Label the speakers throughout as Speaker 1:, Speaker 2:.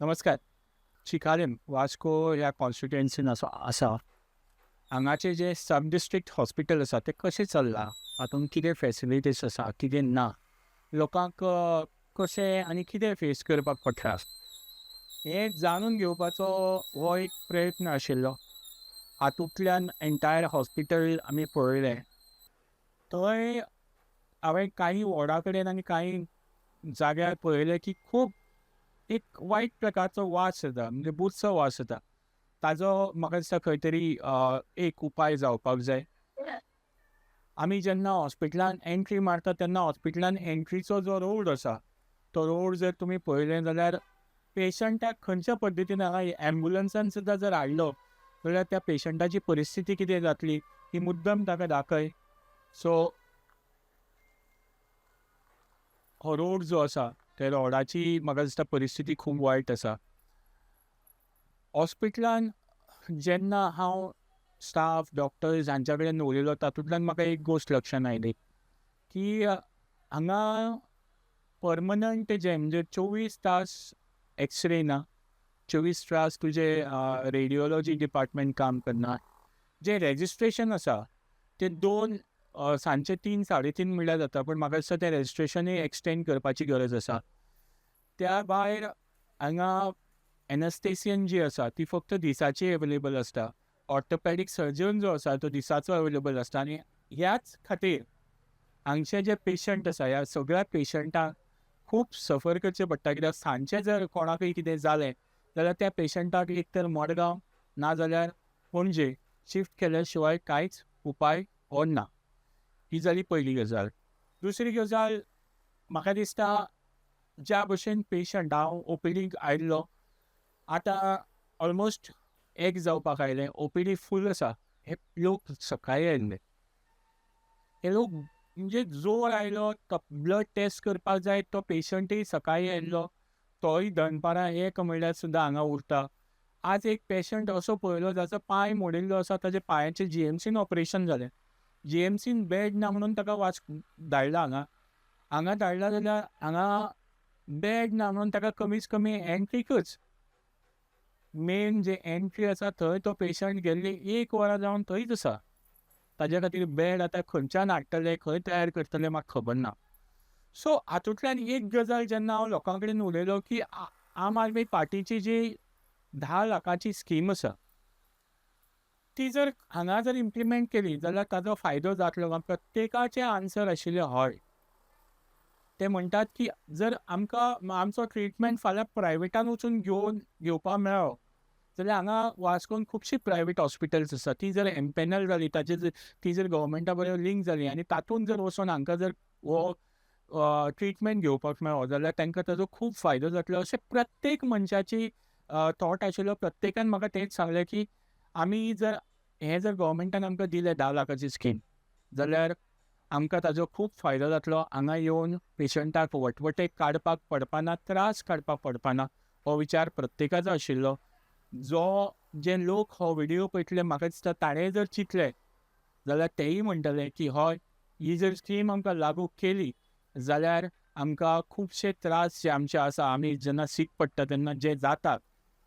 Speaker 1: नमस्कार. चिकालीम वास्को ह्या कॉन्स्टिट्युएन्सीन आसा हांगाचे जे सब डिस्ट्रिक्ट हॉस्पिटल आसा ते कशें चल्लां, हातूंत कितें फेसिलिटीज आसा कितें ना, लोकांक कशें आनी कितें फेस करपाक पडटा हें जाणून घेवपाचो हो एक प्रयत्न आशिल्लो. हातूंतल्यान एंटायर हॉस्पिटल आमी पळयलें. थंय हांवें काही वॉर्डा कडेन आनी काही जाग्यार पळयलें की खूब एक वायट प्रकारचो वास येता, म्हणजे बुरसो वास येता. ताजो म्हाका दिसता खंय तरी एक उपाय जावपाक जाय. आमी जेन्ना हॉस्पिटलान एंट्री मारता तेन्ना हॉस्पिटलान एंट्रीचो जो रोड आसा, तो रोड जर तुमी पळयलें जाल्यार पेशंटाक खंयच्या पद्दतीन हांगा एम्बुलन्सान सुद्दां जर हाडलो जाल्यार त्या पेशंटाची परिस्थिती कितें जातली ही मुद्दम ताका दाखय. सो हो रोड जो आसा त्या रोडाची म्हाका दिसता परिस्थिती खूब वायट आसा. हॉस्पिटलान जेन्ना हांव स्टाफ, डॉक्टर्स हांच्या कडेन उलयलो तातूंतल्यान म्हाका एक गोश्ट लक्षांत आयली की हांगा परमनंट जे म्हणजे 24 तास एक्सरे ना, 24 तास तुजे रेडिओलॉजी डिपार्टमेंट काम करना. जे रेजिस्ट्रेशन आसा ते 2 सांजचे 3-3:30 म्हणल्यार जाता, पूण म्हाका दिसता तें रेजिस्ट्रेशनूय एक्सटेंड करपाची गरज आसा. त्या भायर हांगा एनास्थेसियन जी आसा ती फक्त दिसाची अवेलेबल आसता. ऑर्थोपॅडीक सर्जन जो आसा तो दिसाचो अवेलेबल आसता आनी ह्याच खातीर हांगचे जे पेशंट आसा ह्या सगळ्या पेशंटांक खूब सफर करचें पडटा. कित्याक सांजचें जर कोणाकय कितें जालें जाल्यार त्या पेशंटाक एक तर मडगांव ना जाल्यार पणजे शिफ्ट केल्या शिवाय कांयच उपाय हो ना. ही जाली पयली गजाल. दुसरी गजाल म्हाका दिसता ज्या भशेन पेशंट हांव ओपीडीक आयिल्लो, आतां ऑलमोस्ट एक जावपाक आयलें, ओपीडी फूल आसा. हे लोक सकाळी आयिल्ले. हे लोक म्हणजे जोर आयलो, ब्लड टेस्ट करपाक जाय तो पेशंटूय सकाळी आयिल्लो, तोय दनपारां 1 म्हणल्यार सुद्दां हांगा उरता. आज एक पेशंट असो पळयलो जाचो पांय मोडिल्लो आसा, ताच्या पांयाचें जीएमसीन ऑपरेशन जालें. जीएमसीन बेड ना म्हणून ताका धाडला हांगा. हांगा धाडला जाल्यार हांगा बेड ना म्हणून ताका कमीच कमी एंट्रीकच मेन जे एंट्री आसा थंय तो पेशंट गेल्ली 1 वरां जावन थंयच आसा. ताज्या खातीर बेड आतां खंयच्यान हाडटले, खंय तयार करतले म्हाका खबर ना. सो हातूंतल्यान एक गजाल जेन्ना हांव लोकां कडेन उलयलो की आम आदमी पार्टीची जी 10 लाखाची स्कीम आसा, ती जर हांगा जर इम्प्लिमेंट केली जाल्यार ताजो फायदो जातलो का? प्रत्येकाचें आन्सर आशिल्लें हय. ते म्हणटात की जर आमकां आमचो ट्रिटमेंट फाल्यां प्रायवेटान वचून घेवपाक मेळ्ळो जाल्यार हांगा वास्कोन खुबशीं प्रायवेट हॉस्पिटल्स आसा. ती जर एम्पॅनल जाली, ती जर गव्हर्मेंटा बरोबर लिंक जाली आनी तातूंत जर वचून हांकां जर हो ट्रिटमेंट घेवपाक मेळ्ळो जाल्यार तांकां ताजो खूब फायदो जातलो. अशें प्रत्येक मनशाची थॉट आशिल्लो. प्रत्येकान म्हाका तेंच सांगलें की आमी जर हें जर गव्हर्मेंटान आमकां दिलें 10 लाखाची स्कीम जाल्यार आमकां ताजो खूब फायदो जातलो. हांगा येवन पेशंटाक वटवटे काडपाक पडपाना, त्रास काडपाक पडपाना, हो विचार प्रत्येकाचो आशिल्लो. जे लोक हो व्हिडियो पळयतले म्हाका दिसता ताणें जर चिंतलें जाल्यार तेयी म्हणटले की हय, ही जर स्कीम आमकां लागू केली जाल्यार आमकां खुबशे त्रास जे आमचे आसा, आमी जेन्ना सीक पडटा तेन्ना जे जातात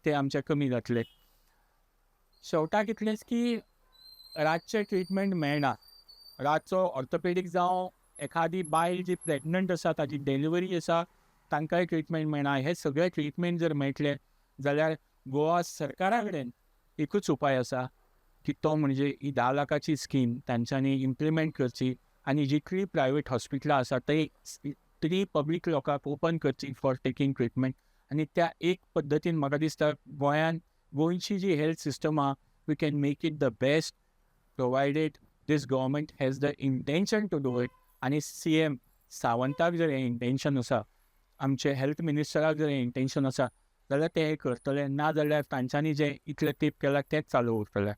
Speaker 1: ते आमचे कमी जातले. शेवटाक इतलेंच की रातचें ट्रिटमेंट मेळना. रातचो ऑर्थोपेडीक जावं एखादी बायल जी प्रेग्नंट आसा, ताची डिलिव्हरी आसा, तांकांय ट्रिटमेंट मेळना. हे सगळे ट्रिटमेंट जर मेळटले जाल्यार गोवा सरकारा कडेन एकूच उपाय आसा की तो म्हणजे ही 10 लाखाची स्कीम तांच्यांनी इम्प्लिमेंट करची आनी जितलीं प्रायवेट हॉस्पिटलां आसा ती पब्लीक लोकांक ओपन करची फॉर टेकींग ट्रिटमेंट. आनी त्या एक पद्दतीन म्हाका दिसता गोंयची जी हेल्थ सिस्टम आहा, we can make it the best provided this government has the intention to do it. आणि CM सावंताक जर हें इंटेन्शन आसा, आमचे हेल्थ मिनिस्टराक जर हें इंटेन्शन आसा जाल्यार ते करतले. ना जाल्यार तांच्यांनी जें इतलें तेंप केलां तेंच चालू उरतलें.